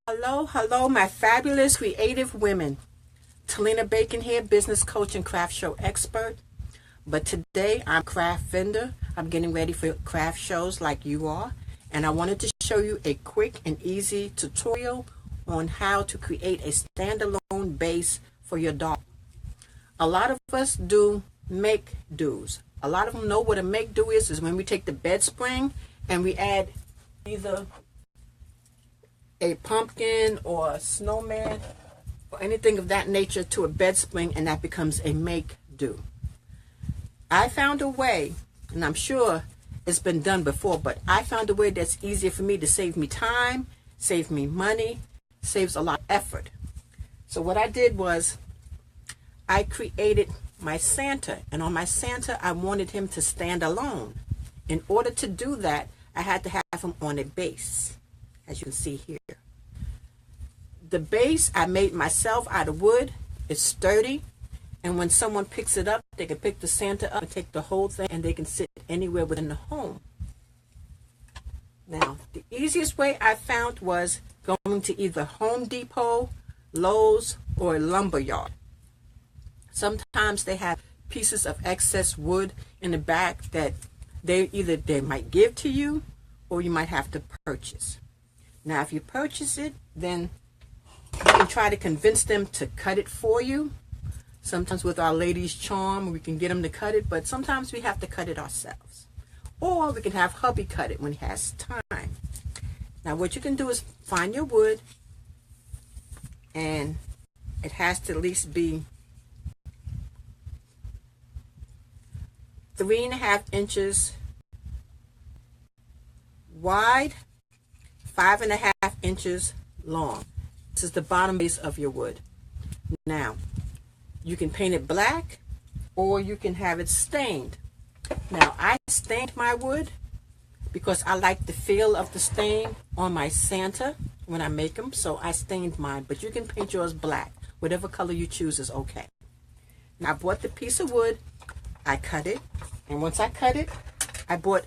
Hello, my fabulous creative women. Talena Bacon here, business coach and craft show expert. But today I'm a craft vendor. I'm getting ready for craft shows like you are. And I wanted to show you a quick and easy tutorial on how to create a standalone base for your doll. A lot of us do make-dos. A lot of them know what a make-do is when we take the bed spring and we add either a pumpkin or a snowman or anything of that nature to a bed spring, and that becomes a make-do. I found a way, and I'm sure it's been done before, but I found a way that's easier for me to save me time, save me money, saves a lot of effort. So what I did was I created my Santa, and on my Santa I wanted him to stand alone. In order to do that, I had to have him on a base, as you can see here. The base I made myself out of wood. It's sturdy, and when someone picks it up, they can pick the Santa up and take the whole thing, and they can sit anywhere within the home. Now, the easiest way I found was going to either Home Depot, Lowe's, or a lumber yard. Sometimes they have pieces of excess wood in the back that they might give to you, or you might have to purchase. Now, if you purchase it, then you can try to convince them to cut it for you. Sometimes with our ladies' charm, we can get them to cut it, but sometimes we have to cut it ourselves. Or we can have hubby cut it when he has time. Now, what you can do is find your wood, and it has to at least be 3.5 inches wide, 5.5 inches long. This is the bottom base of your wood. Now, you can paint it black, or you can have it stained. Now, I stained my wood because I like the feel of the stain on my Santa when I make them, so I stained mine. But you can paint yours black. Whatever color you choose is okay. Now, I bought the piece of wood. I cut it, and once I cut it, I bought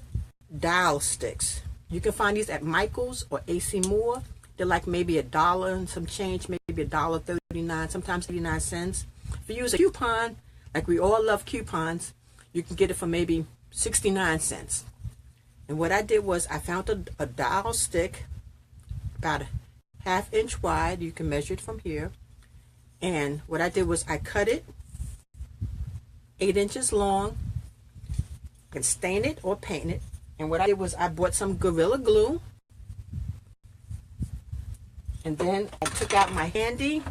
dowel sticks. You can find these at Michael's or AC Moore. They're like maybe $1 and some change, maybe $1.39, sometimes 89 cents. If you use a coupon, like we all love coupons, you can get it for maybe 69 cents. And what I did was I found a dowel stick about a 1/2 inch wide. You can measure it from here. And what I did was I cut it 8 inches long. You can stain it or paint it. And what I did was I bought some Gorilla Glue. And then I took out my handy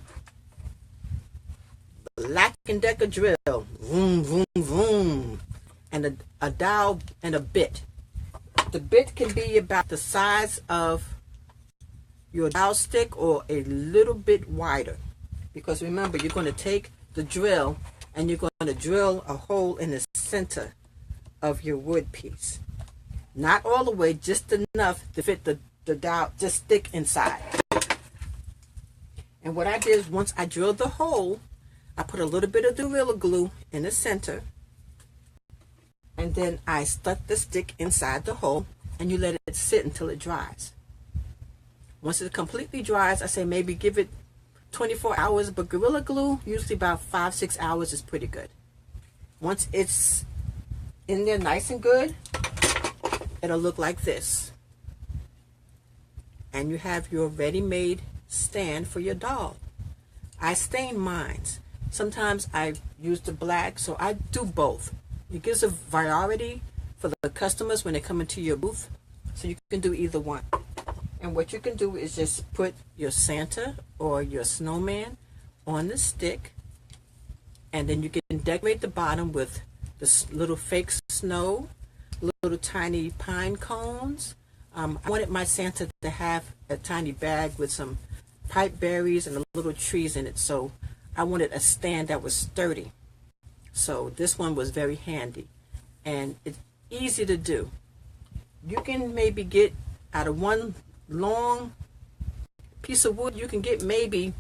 Black & Decker drill. Vroom, vroom, vroom. And a dowel and a bit. The bit can be about the size of your dowel stick or a little bit wider. Because remember, you're going to take the drill and you're going to drill a hole in the center of your wood piece. Not all the way, just enough to fit the dowel, just stick inside. And what I did is once I drilled the hole, I put a little bit of Gorilla Glue in the center. And then I stuck the stick inside the hole, and you let it sit until it dries. Once it completely dries, I say maybe give it 24 hours, but Gorilla Glue, usually about 5-6 hours is pretty good. Once it's in there nice and good, it'll look like this. And you have your ready-made stand for your doll. I stain mine. Sometimes I use the black, so I do both. It gives a variety for the customers when they come into your booth, so you can do either one. And what you can do is just put your Santa or your snowman on the stick, and then you can decorate the bottom with this little fake snow, little tiny pine cones. I wanted my Santa to have a tiny bag with some pipe berries and little trees in it, so I wanted a stand that was sturdy. So this one was very handy, and it's easy to do. You can maybe get out of one long piece of wood, you can get maybe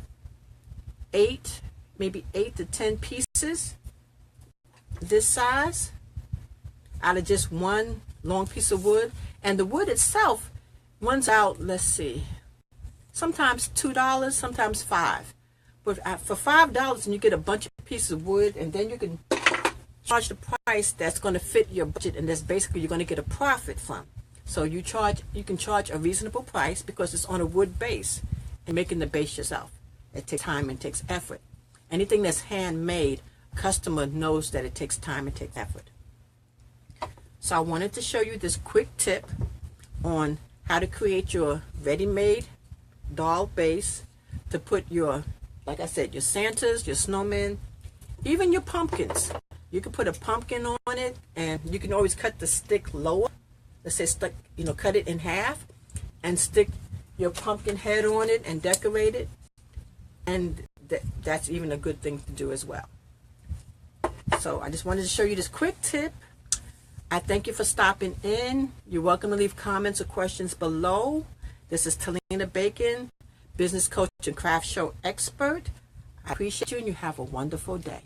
8 to 10 pieces this size out of just one long piece of wood. And the wood itself runs out, let's see, sometimes $2, sometimes $5. But for $5, and you get a bunch of pieces of wood, and then you can charge the price that's going to fit your budget, and that's basically you're going to get a profit from. So you can charge a reasonable price because it's on a wood base, and making the base yourself. It takes time and takes effort. Anything that's handmade, customer knows that it takes time and takes effort. So I wanted to show you this quick tip on how to create your ready-made doll base to put your, like I said, your Santas, your snowmen, even your pumpkins. You can put a pumpkin on it, and you can always cut the stick lower. Let's say cut it in half and stick your pumpkin head on it and decorate it. And that's even a good thing to do as well. So I just wanted to show you this quick tip. I thank you for stopping in. You're welcome to leave comments or questions below. This is Talena Bacon, business coach and craft show expert. I appreciate you, and you have a wonderful day.